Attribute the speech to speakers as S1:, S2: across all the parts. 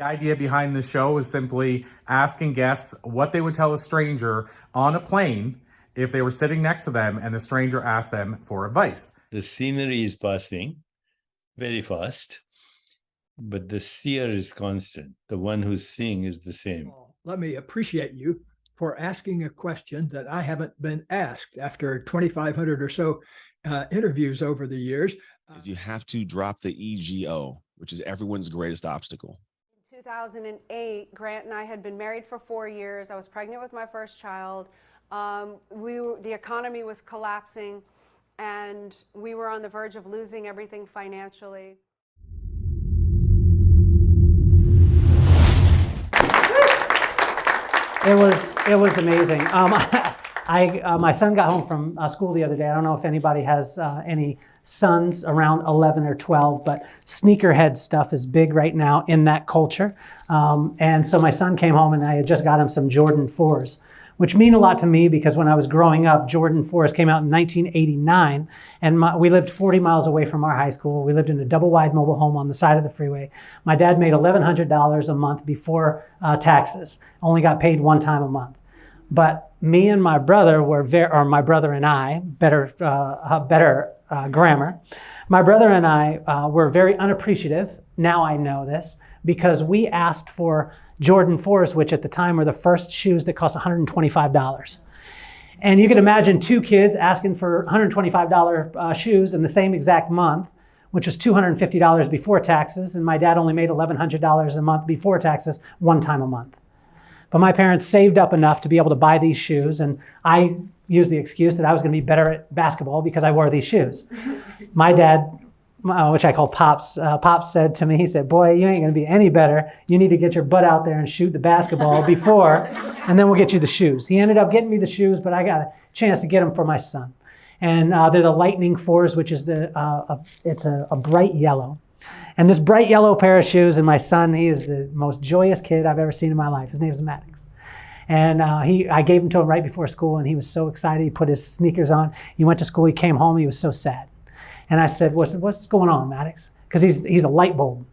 S1: The idea behind the show is simply asking guests what they would tell a stranger on a plane if they were sitting next to them and the stranger asked them for advice.
S2: The scenery is passing very fast, but the seer is constant. The one who's seeing is the same.
S3: Let me appreciate you for asking a question that I haven't been asked after 2,500 or so interviews over the years.
S4: Is you have to drop the ego, which is everyone's greatest obstacle.
S5: In 2008, Grant and I had been married for 4 years. I was pregnant with my first child. The economy was collapsing, and we were on the verge of losing everything financially.
S6: It was amazing. My son got home from school the other day. I don't know if anybody has any sons around 11 or 12, but sneakerhead stuff is big right now in that culture. And so my son came home and I had just got him some Jordan 4s, which mean a lot to me because when I was growing up, Jordan 4s came out in 1989, and we lived 40 miles away from our high school. We lived in a double-wide mobile home on the side of the freeway. My dad made $1,100 a month before taxes, only got paid one time a month. But me and my brother my brother and I, better grammar, my brother and I were very unappreciative, now I know this, because we asked for Jordan 4s, which at the time were the first shoes that cost $125. And you can imagine two kids asking for $125 shoes in the same exact month, which was $250 before taxes, and my dad only made $1,100 a month before taxes, one time a month. But my parents saved up enough to be able to buy these shoes, and I used the excuse that I was going to be better at basketball because I wore these shoes. My dad, which I call Pops, Pops said to me, he said, "Boy, you ain't going to be any better. You need to get your butt out there and shoot the basketball before, and then we'll get you the shoes." He ended up getting me the shoes, but I got a chance to get them for my son. And they're the Lightning 4s, which is it's a bright yellow. And this bright yellow pair of shoes, and my son, he is the most joyous kid I've ever seen in my life. His name is Maddox. And I gave them to him right before school, and he was so excited. He put his sneakers on. He went to school. He came home. He was so sad. And I said, what's going on, Maddox? Because he's a light bulb.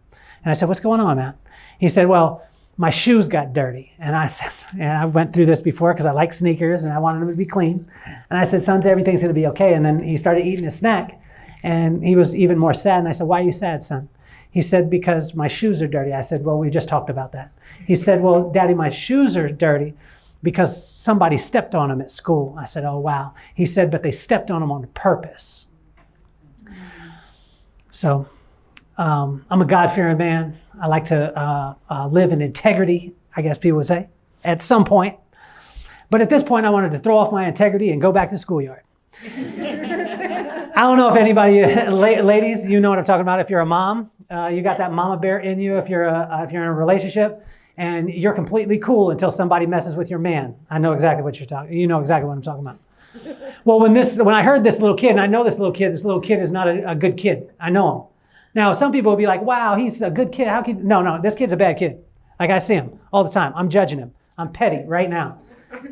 S6: And I said, "What's going on, man?" He said, "Well, my shoes got dirty." And I said, and I went through this before because I like sneakers and I wanted them to be clean. And I said, "Son, everything's going to be okay." And then he started eating his snack, and he was even more sad. And I said, "Why are you sad, son?" He said, "Because my shoes are dirty." I said, "Well, we just talked about that." He said, "Well, Daddy, my shoes are dirty because somebody stepped on them at school." I said, "Oh, wow." He said, "But they stepped on them on purpose." So I'm a God-fearing man. I like to live in integrity, I guess people would say, at some point. But at this point, I wanted to throw off my integrity and go back to the schoolyard. I don't know if anybody, ladies, you know what I'm talking about. If you're a mom, you got that mama bear in you. If you're in a relationship and you're completely cool until somebody messes with your man. I know exactly what you're talking. You know exactly what I'm talking about. Well, when I heard this little kid, and I know this little kid is not a good kid. I know him. Now, some people will be like, "Wow, he's a good kid. How can?" No, this kid's a bad kid. Like, I see him all the time. I'm judging him. I'm petty right now.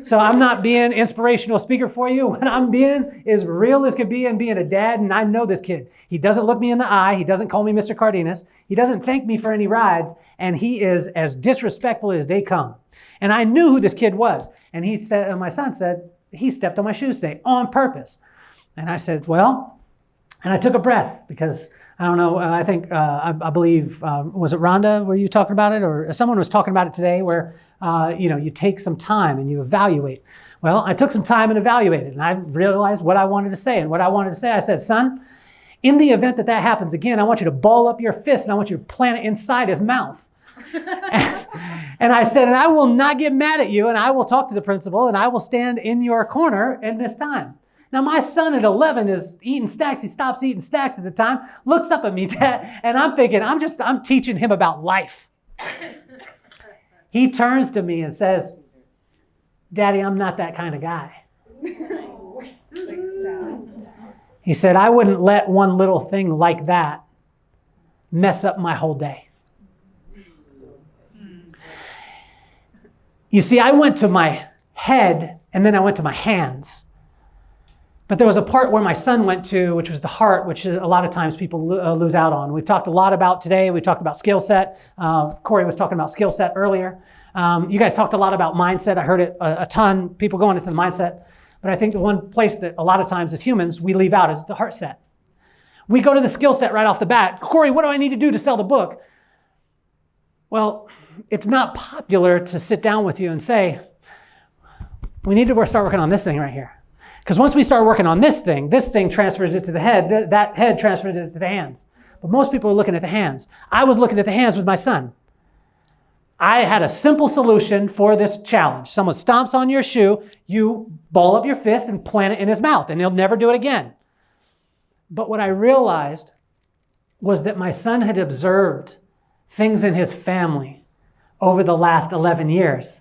S6: So I'm not being inspirational speaker for you. What I'm being is real as can be and being a dad, and I know this kid. He doesn't look me in the eye. He doesn't call me Mr. Cardenas. He doesn't thank me for any rides, and he is as disrespectful as they come. And I knew who this kid was. And he said, my son said, "He stepped on my shoes today on purpose." And I said, "Well," and I took a breath because I don't know, I think, I believe, was it Rhonda, were you talking about it? Or someone was talking about it today where, you take some time and you evaluate. Well, I took some time and evaluated, and I realized what I wanted to say. And what I wanted to say, I said, "Son, in the event that happens again, I want you to ball up your fist and I want you to plant it inside his mouth." And I said, "And I will not get mad at you, and I will talk to the principal, and I will stand in your corner in this time." Now, my son at 11 is eating snacks. He stops eating snacks at the time, looks up at me, Dad, and I'm thinking, I'm teaching him about life. He turns to me and says, "Daddy, I'm not that kind of guy." He said, "I wouldn't let one little thing like that mess up my whole day." You see, I went to my head and then I went to my hands. But there was a part where my son went to, which was the heart, which a lot of times people lose out on. We've talked a lot about today. We talked about skill set. Corey was talking about skill set earlier. You guys talked a lot about mindset. I heard it a ton, people going into the mindset. But I think the one place that a lot of times as humans we leave out is the heart set. We go to the skill set right off the bat. Corey, what do I need to do to sell the book? Well, it's not popular to sit down with you and say, we need to start working on this thing right here. Because once we start working on this thing transfers it to the head, that head transfers it to the hands. But most people are looking at the hands. I was looking at the hands with my son. I had a simple solution for this challenge. Someone stomps on your shoe, you ball up your fist and plant it in his mouth, and he'll never do it again. But what I realized was that my son had observed things in his family over the last 11 years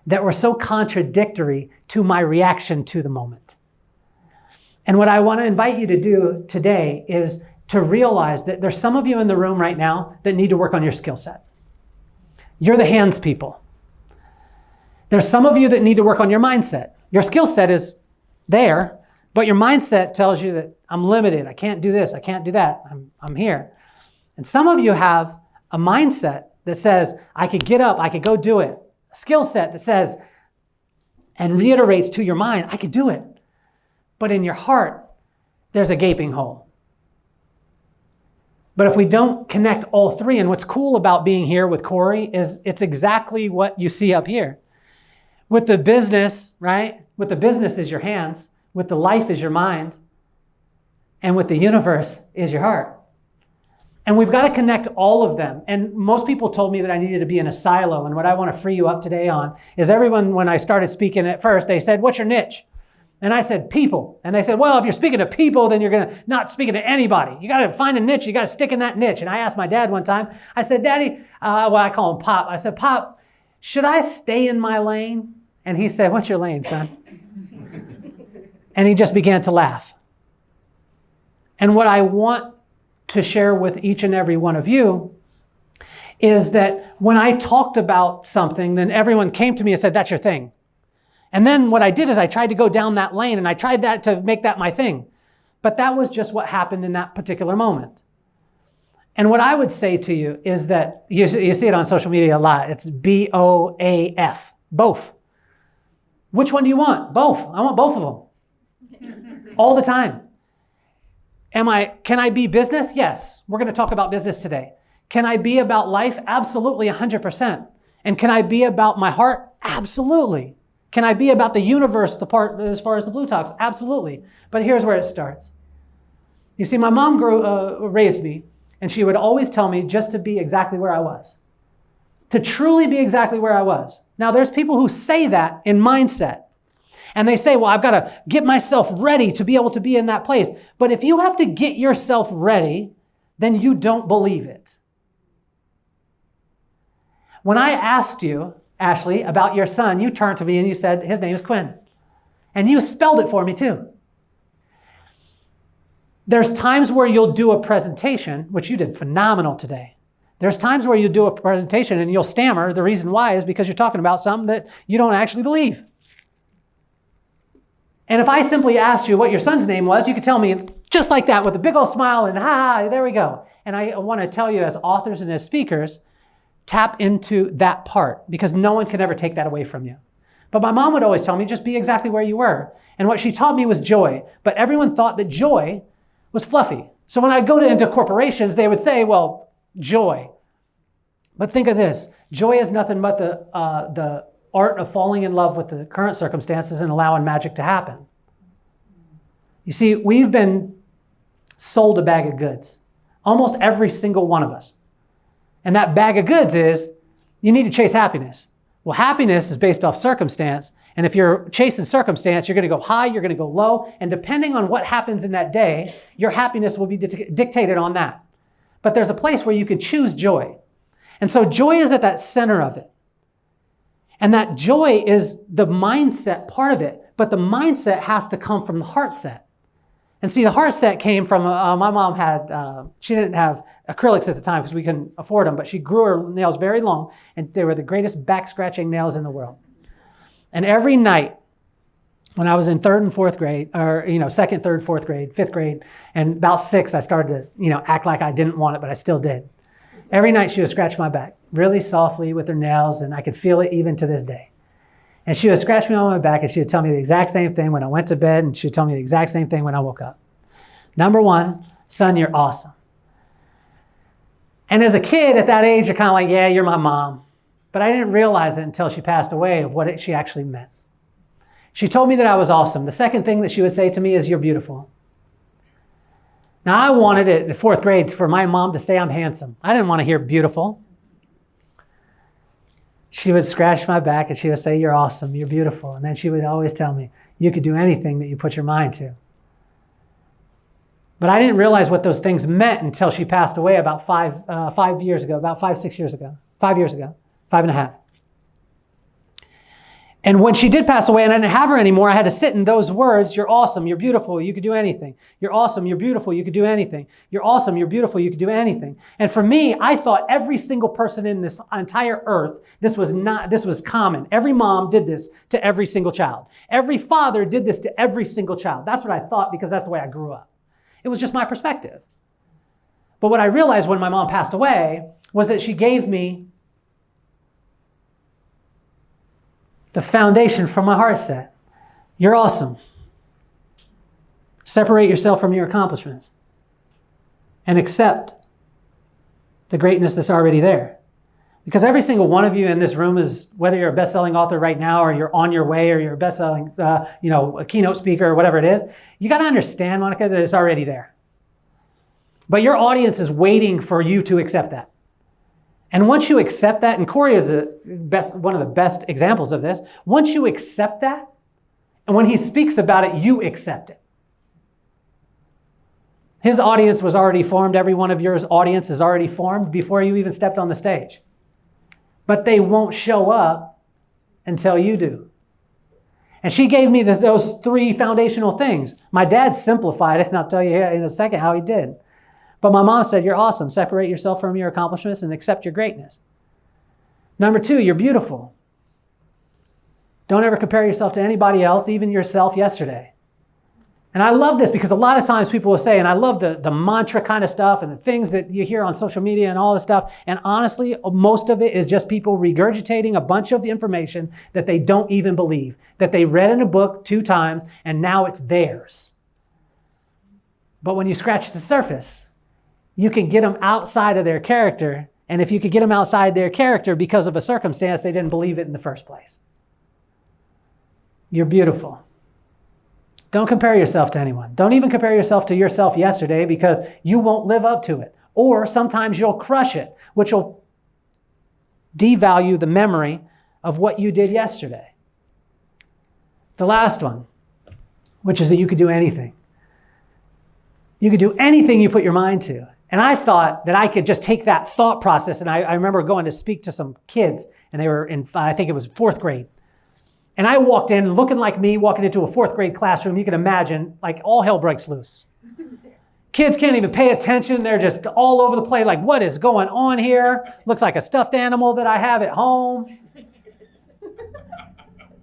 S6: that were so contradictory to my reaction to the moment. And what I want to invite you to do today is to realize that there's some of you in the room right now that need to work on your skill set. You're the hands people. There's some of you that need to work on your mindset. Your skill set is there, but your mindset tells you that I'm limited. I can't do this. I can't do that. I'm here. And some of you have a mindset that says, I could get up. I could go do it. A skill set that says, and reiterates to your mind, I could do it. But in your heart, there's a gaping hole. But if we don't connect all three, and what's cool about being here with Corey is it's exactly what you see up here. With the business, right? With the business is your hands, with the life is your mind, and with the universe is your heart. And we've got to connect all of them. And most people told me that I needed to be in a silo. And what I want to free you up today on is everyone, when I started speaking at first, they said, what's your niche? And I said, people. And they said, well, if you're speaking to people, then you're going to not speaking to anybody. You got to find a niche. You got to stick in that niche. And I asked my dad one time, I said, Daddy, well, I call him Pop. I said, Pop, should I stay in my lane? And he said, what's your lane, son? And he just began to laugh. And what I want to share with each and every one of you is that when I talked about something, then everyone came to me and said, that's your thing. And then what I did is I tried to go down that lane and I tried that to make that my thing. But that was just what happened in that particular moment. And what I would say to you is that, you see it on social media a lot, it's BOAF, both. Which one do you want? Both. I want both of them. All the time. Can I be business? Yes. We're going to talk about business today. Can I be about life? Absolutely, 100%. And can I be about my heart? Absolutely. Can I be about the universe, the part as far as the blue talks? Absolutely. But here's where it starts. You see, my mom raised me, and she would always tell me just to be exactly where I was. To truly be exactly where I was. Now, there's people who say that in mindset. And they say, well, I've got to get myself ready to be able to be in that place. But if you have to get yourself ready, then you don't believe it. When I asked you, Ashley, about your son, you turned to me and you said, his name is Quinn. And you spelled it for me too. There's times where you'll do a presentation, which you did phenomenal today. There's times where you do a presentation and you'll stammer. The reason why is because you're talking about something that you don't actually believe. And if I simply asked you what your son's name was, you could tell me just like that with a big old smile and there we go. And I want to tell you as authors and as speakers, tap into that part because no one can ever take that away from you. But my mom would always tell me, just be exactly where you were. And what she taught me was joy. But everyone thought that joy was fluffy. So when I go into corporations, they would say, well, joy. But think of this. Joy is nothing but the art of falling in love with the current circumstances and allowing magic to happen. You see, we've been sold a bag of goods. Almost every single one of us. And that bag of goods is, you need to chase happiness. Well, happiness is based off circumstance. And if you're chasing circumstance, you're going to go high, you're going to go low. And depending on what happens in that day, your happiness will be dictated on that. But there's a place where you can choose joy. And so joy is at that center of it. And that joy is the mindset part of it. But the mindset has to come from the heart set. And see, the heart set came from, my mom had, she didn't have acrylics at the time because we couldn't afford them, but she grew her nails very long, and they were the greatest back-scratching nails in the world. And every night, when I was in third and fourth grade, or, second, third, fourth grade, fifth grade, and about sixth, I started to, act like I didn't want it, but I still did. Every night she would scratch my back really softly with her nails, and I could feel it even to this day. And she would scratch me on my back, and she would tell me the exact same thing when I went to bed, and she would tell me the exact same thing when I woke up. Number one, son, you're awesome. And as a kid at that age, you're kind of like, yeah, you're my mom. But I didn't realize it until she passed away of what she actually meant. She told me that I was awesome. The second thing that she would say to me is, you're beautiful. Now, I wanted it in the fourth grade for my mom to say I'm handsome. I didn't want to hear beautiful. She would scratch my back and she would say, you're awesome, you're beautiful. And then she would always tell me, you could do anything that you put your mind to. But I didn't realize what those things meant until she passed away about 5 years ago, about 5 years ago, 5.5. And when she did pass away and I didn't have her anymore, I had to sit in those words, you're awesome, you're beautiful, you could do anything. You're awesome, you're beautiful, you could do anything. You're awesome, you're beautiful, you could do anything. And for me, I thought every single person in this entire earth, this was common. Every mom did this to every single child. Every father did this to every single child. That's what I thought because that's the way I grew up. It was just my perspective. But what I realized when my mom passed away was that she gave me the foundation for my heart set. You're awesome. Separate yourself from your accomplishments and accept the greatness that's already there. Because every single one of you in this room is, whether you're a best-selling author right now or you're on your way or you're a best-selling, a keynote speaker or whatever it is, you got to understand, Monica, that it's already there. But your audience is waiting for you to accept that. And once you accept that, and Corey is one of the best examples of this, once you accept that, and when he speaks about it, you accept it. His audience was already formed. Every one of yours audience is already formed before you even stepped on the stage. But they won't show up until you do. And she gave me those 3 foundational things. My dad simplified it, and I'll tell you in a second how he did. But my mom said, you're awesome. Separate yourself from your accomplishments and accept your greatness. Number 2, you're beautiful. Don't ever compare yourself to anybody else, even yourself yesterday. And I love this because a lot of times people will say, and I love the mantra kind of stuff and the things that you hear on social media and all this stuff. And honestly, most of it is just people regurgitating a bunch of information that they don't even believe, that they read in a book 2 times and now it's theirs. But when you scratch the surface, you can get them outside of their character. And if you could get them outside their character because of a circumstance, they didn't believe it in the first place. You're beautiful. Don't compare yourself to anyone. Don't even compare yourself to yourself yesterday because you won't live up to it. Or sometimes you'll crush it, which will devalue the memory of what you did yesterday. The last one, which is that you could do anything. You could do anything you put your mind to. And I thought that I could just take that thought process, and I remember going to speak to some kids, and they were in, I think it was 4th grade. And I walked in looking like me, walking into a 4th grade classroom. You can imagine, like, all hell breaks loose. Kids can't even pay attention. They're just all over the place, like, what is going on here? Looks like a stuffed animal that I have at home.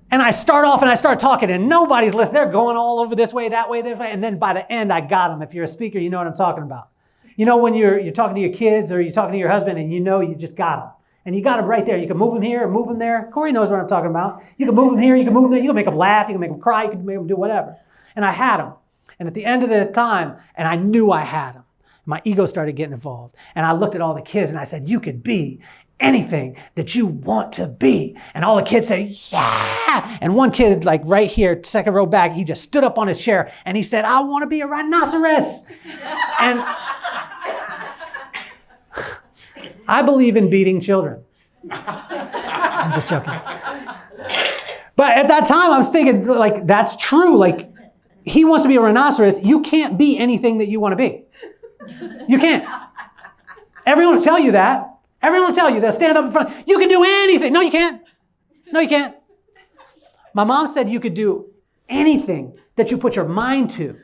S6: And I start off and I start talking, and nobody's listening. They're going all over this way, that way, this way. And then by the end, I got them. If you're a speaker, you know what I'm talking about. You know when you're talking to your kids or you're talking to your husband and you know you just got them. And you got them right there. You can move them here or move them there. Corey knows what I'm talking about. You can move them here, you can move them there. You can make them laugh, you can make them cry, you can make them do whatever. And I had them. And at the end of the time, and I knew I had them, my ego started getting involved. And I looked at all the kids and I said, you could be anything that you want to be. And all the kids said, yeah. And one kid, like right here, 2nd row back, he just stood up on his chair and he said, I want to be a rhinoceros. And I believe in beating children. I'm just joking. But at that time, I was thinking, like, that's true. Like, he wants to be a rhinoceros. You can't be anything that you want to be. You can't. Everyone will tell you that. Everyone will tell you that. Stand up in front. You can do anything. No, you can't. No, you can't. My mom said you could do anything that you put your mind to.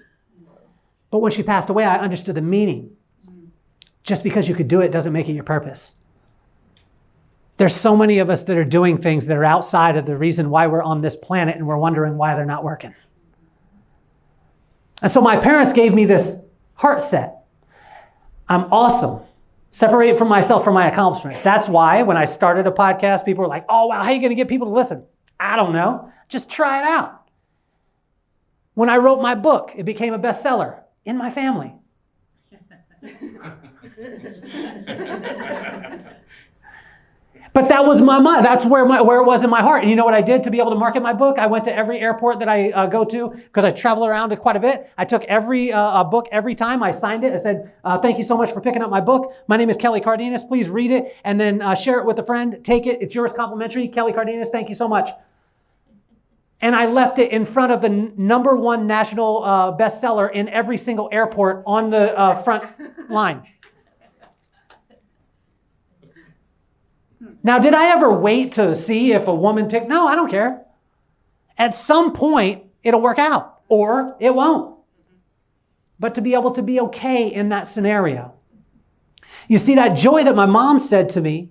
S6: But when she passed away, I understood the meaning. Just because you could do it doesn't make it your purpose. There's so many of us that are doing things that are outside of the reason why we're on this planet, and we're wondering why they're not working. And so my parents gave me this heart set. I'm awesome. Separate from myself from my accomplishments. That's why when I started a podcast, people were like, oh, wow, how are you going to get people to listen? I don't know. Just try it out. When I wrote my book, it became a bestseller in my family. But that was my mind. That's where it was in my heart. And you know what I did to be able to market my book? I went to every airport that I go to, because I travel around quite a bit. I took every book every time. I signed it. I said, thank you so much for picking up my book. My name is Kelly Cardenas. Please read it and then share it with a friend. Take it. It's yours complimentary. Kelly Cardenas, thank you so much. And I left it in front of the #1 national bestseller in every single airport on the front line. Now, did I ever wait to see if a woman picked? No, I don't care. At some point, it'll work out, or it won't. But to be able to be okay in that scenario. You see, that joy that my mom said to me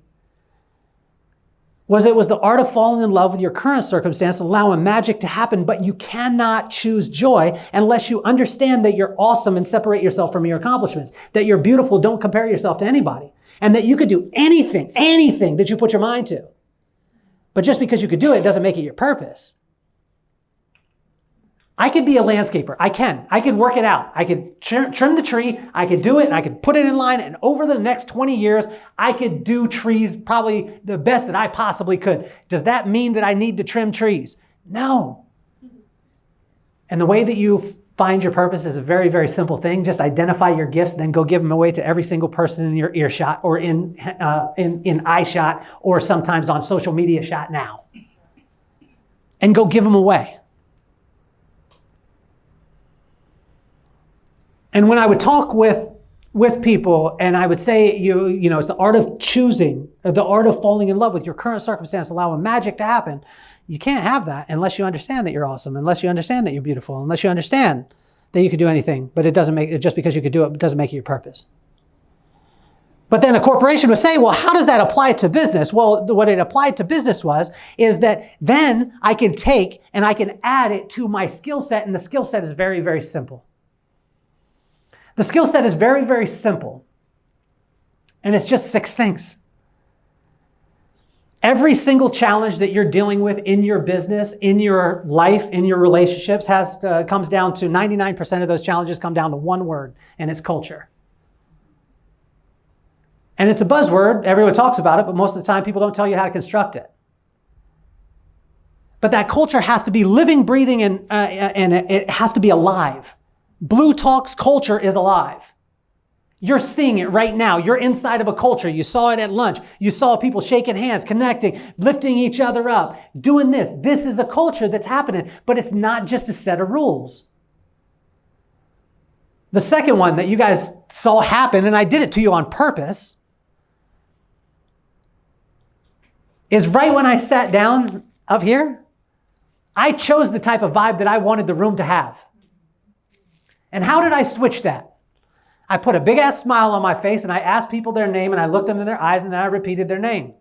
S6: was it was the art of falling in love with your current circumstance, allowing magic to happen, but you cannot choose joy unless you understand that you're awesome and separate yourself from your accomplishments, that you're beautiful, don't compare yourself to anybody, and that you could do anything that you put your mind to. But just because you could do it doesn't make it your purpose. I could be a landscaper. I could work it out. I could trim the tree. I could do it, and I could put it in line. And over the next 20 years, I could do trees probably the best that I possibly could. Does that mean that I need to trim trees? No. And the way that you find your purpose is a very, very simple thing. Just identify your gifts, then go give them away to every single person in your earshot, or in eye shot, or sometimes on social media shot now. And go give them away. And when I would talk with people, and I would say, you know, it's the art of choosing, the art of falling in love with your current circumstance, allowing magic to happen. You can't have that unless you understand that you're awesome, unless you understand that you're beautiful, unless you understand that you could do anything. But it doesn't make it, just because you could do it doesn't make it your purpose. But then a corporation would say, well, how does that apply to business? Well, what it applied to business is that then I can take and I can add it to my skill set, and the skill set is very, very simple. The skill set is very, very simple. And it's just 6 things. Every single challenge that you're dealing with in your business, in your life, in your relationships comes down to 99% of those challenges come down to one word, and it's culture. And it's a buzzword. Everyone talks about it, but most of the time people don't tell you how to construct it. But that culture has to be living, breathing, and it has to be alive. Blue Talk's culture is alive. You're seeing it right now. You're inside of a culture. You saw it at lunch. You saw people shaking hands, connecting, lifting each other up, doing this. This is a culture that's happening, but it's not just a set of rules. The second one that you guys saw happen, and I did it to you on purpose, is right when I sat down up here, I chose the type of vibe that I wanted the room to have. And how did I switch that? I put a big ass smile on my face, and I asked people their name, and I looked them in their eyes, and then I repeated their name.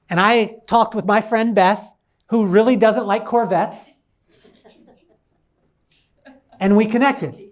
S6: And I talked with my friend Beth, who really doesn't like Corvettes. And we connected.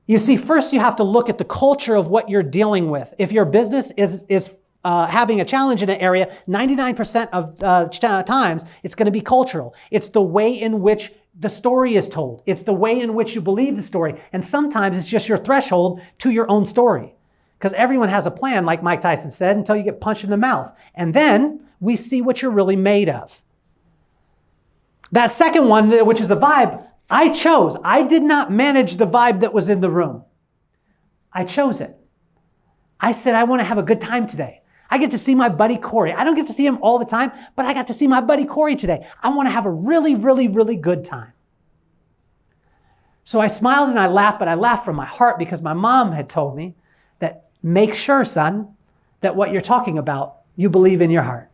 S6: You see, first you have to look at the culture of what you're dealing with. If your business is having a challenge in an area, 99% of times it's going to be cultural. It's the way in which the story is told. It's the way in which you believe the story. And sometimes it's just your threshold to your own story. Because everyone has a plan, like Mike Tyson said, until you get punched in the mouth. And then we see what you're really made of. That second one, which is the vibe, I chose. I did not manage the vibe that was in the room. I chose it. I said, I want to have a good time today. I get to see my buddy Corey. I don't get to see him all the time, but I got to see my buddy Corey today. I want to have a really, really, really good time. So I smiled and I laughed, but I laughed from my heart because my mom had told me that make sure, son, that what you're talking about, you believe in your heart.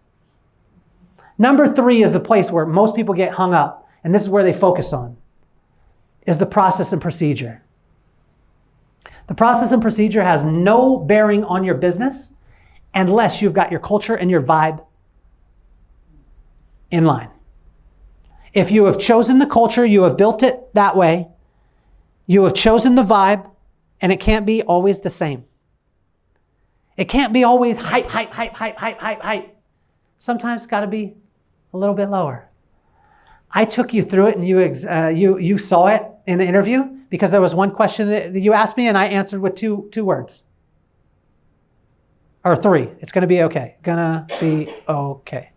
S6: Number 3 is the place where most people get hung up, and this is where they focus on, is the process and procedure. The process and procedure has no bearing on your business. unless you've got your culture and your vibe in line. If you have chosen the culture, you have built it that way, you have chosen the vibe, and it can't be always the same. It can't be always hype, hype, hype, hype, hype, hype, hype. Sometimes it's got to be a little bit lower. I took you through it and you saw it in the interview because there was one question that you asked me and I answered with two words. Or three. It's going to be okay. Gonna be okay.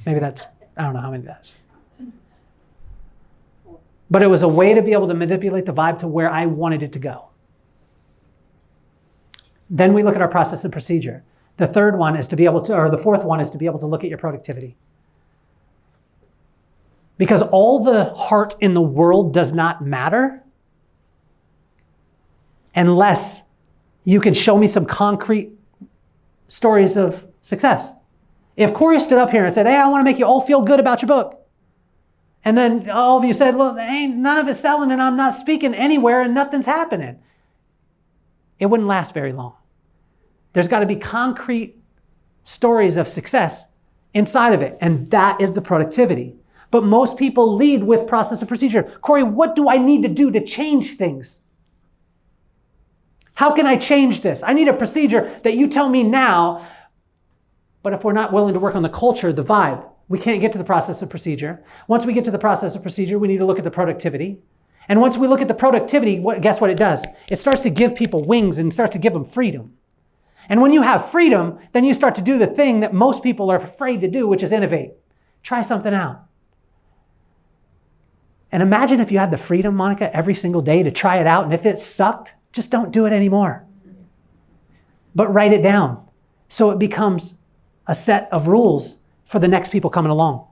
S6: Maybe that's, I don't know how many that's. But it was a way to be able to manipulate the vibe to where I wanted it to go. Then we look at our process and procedure. The third one is to be able to, or the fourth one is to be able to look at your productivity. Because all the heart in the world does not matter unless you can show me some concrete stories of success. If Corey stood up here and said, hey, I want to make you all feel good about your book. And then all of you said, well, ain't none of it's selling and I'm not speaking anywhere and nothing's happening. It wouldn't last very long. There's got to be concrete stories of success inside of it. And that is the productivity. But most people lead with process and procedure. Corey, what do I need to do to change things? How can I change this? I need a procedure that you tell me now. But if we're not willing to work on the culture, the vibe, we can't get to the process and procedure. Once we get to the process and procedure, we need to look at the productivity. And once we look at the productivity, guess what it does? It starts to give people wings and starts to give them freedom. And when you have freedom, then you start to do the thing that most people are afraid to do, which is innovate. Try something out. And imagine if you had the freedom, Monica, every single day to try it out. And if it sucked, just don't do it anymore. But write it down so it becomes a set of rules for the next people coming along.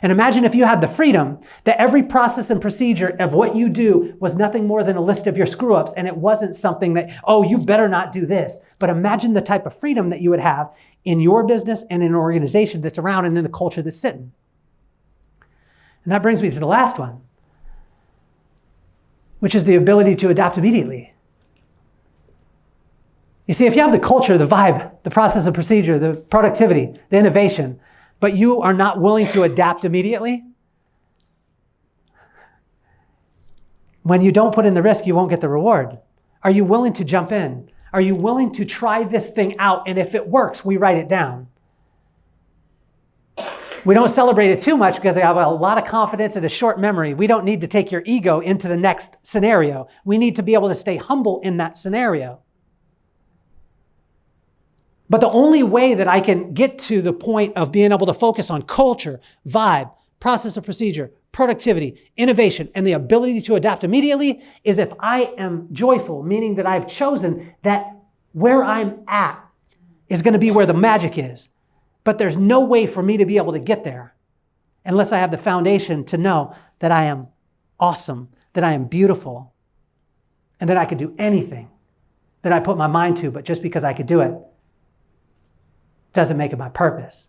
S6: And imagine if you had the freedom that every process and procedure of what you do was nothing more than a list of your screw-ups, and it wasn't something that, oh, you better not do this. But imagine the type of freedom that you would have in your business and in an organization that's around and in the culture that's sitting. And that brings me to the last one, which is the ability to adapt immediately. You see, if you have the culture, the vibe, the process and procedure, the productivity, the innovation, but you are not willing to adapt immediately, when you don't put in the risk, you won't get the reward. Are you willing to jump in? Are you willing to try this thing out? And if it works, we write it down. We don't celebrate it too much because they have a lot of confidence and a short memory. We don't need to take your ego into the next scenario. We need to be able to stay humble in that scenario. But the only way that I can get to the point of being able to focus on culture, vibe, process of procedure, productivity, innovation, and the ability to adapt immediately is if I am joyful, meaning that I've chosen that where I'm at is going to be where the magic is. But there's no way for me to be able to get there unless I have the foundation to know that I am awesome, that I am beautiful, and that I could do anything that I put my mind to, but just because I could do it doesn't make it my purpose.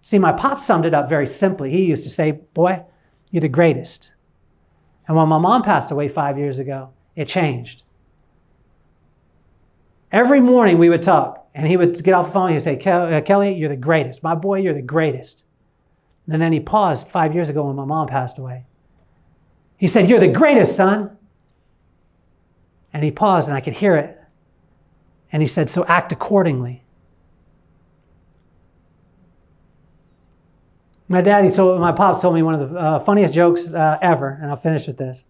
S6: See, my pop summed it up very simply. He used to say, boy, you're the greatest. And when my mom passed away 5 years ago, it changed. Every morning we would talk, and he would get off the phone and he'd say, Kelly, you're the greatest. My boy, you're the greatest. And then he paused 5 years ago when my mom passed away. He said, you're the greatest, son. And he paused and I could hear it. And he said, so act accordingly. My pops told me one of the funniest jokes ever, and I'll finish with this.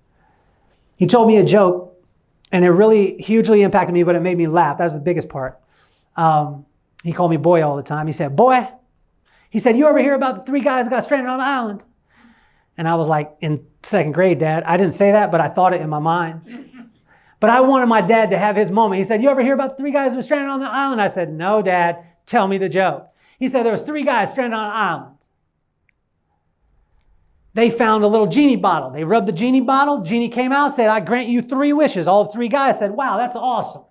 S6: He told me a joke, and it really hugely impacted me, but it made me laugh. That was the biggest part. He called me boy all the time. He said, boy, he said, you ever hear about the 3 guys that got stranded on the island? And I was like, in 2nd grade, Dad. I didn't say that, but I thought it in my mind. But I wanted my dad to have his moment. He said, you ever hear about the 3 guys that were stranded on the island? I said, no, Dad, tell me the joke. He said, there was 3 guys stranded on an island. They found a little genie bottle. They rubbed the genie bottle. Genie came out, said, I grant you 3 wishes. All 3 guys said, wow, that's awesome.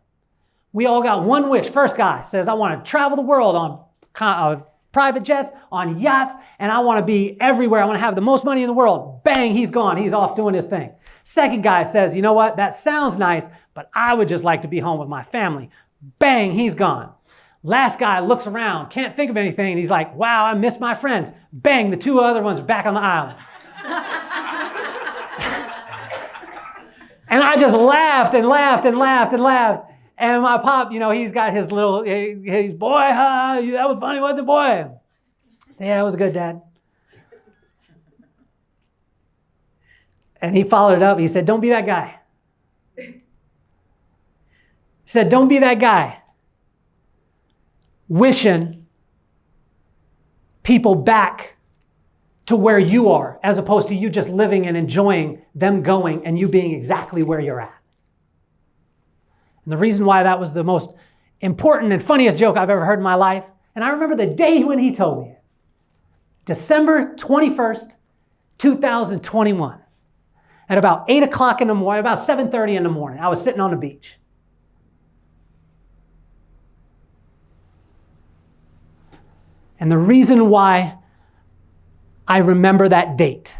S6: We all got 1 wish. First guy says, I want to travel the world on private jets, on yachts, and I want to be everywhere. I want to have the most money in the world. Bang, he's gone. He's off doing his thing. Second guy says, you know what? That sounds nice, but I would just like to be home with my family. Bang, he's gone. Last guy looks around, can't think of anything, and he's like, wow, I miss my friends. Bang, the two other ones are back on the island. And I just laughed and laughed and laughed and laughed. And my pop, he's got his little, he's, boy, that was funny, wasn't it, boy? I said, yeah, it was good, Dad. And he followed it up. He said, don't be that guy. He said, don't be that guy wishing people back to where you are, as opposed to you just living and enjoying them going and you being exactly where you're at. And the reason why that was the most important and funniest joke I've ever heard in my life, and I remember the day when he told me it, December 21st, 2021, at about 8 o'clock in the morning, about 7:30 in the morning, I was sitting on the beach. And the reason why I remember that date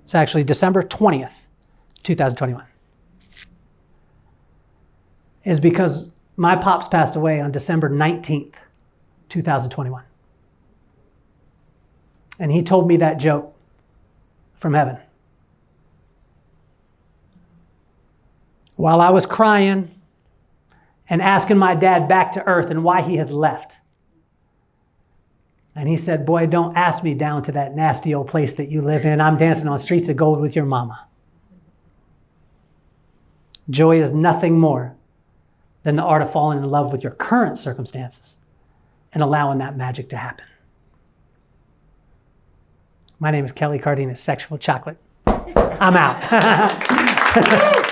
S6: it's actually December 20th, 2021, is because my pops passed away on December 19th, 2021. And he told me that joke from heaven. While I was crying and asking my dad back to earth and why he had left. And he said, boy, don't ask me down to that nasty old place that you live in. I'm dancing on streets of gold with your mama. Joy is nothing more than the art of falling in love with your current circumstances and allowing that magic to happen. My name is Kelly Cardenas, Sexual Chocolate. I'm out.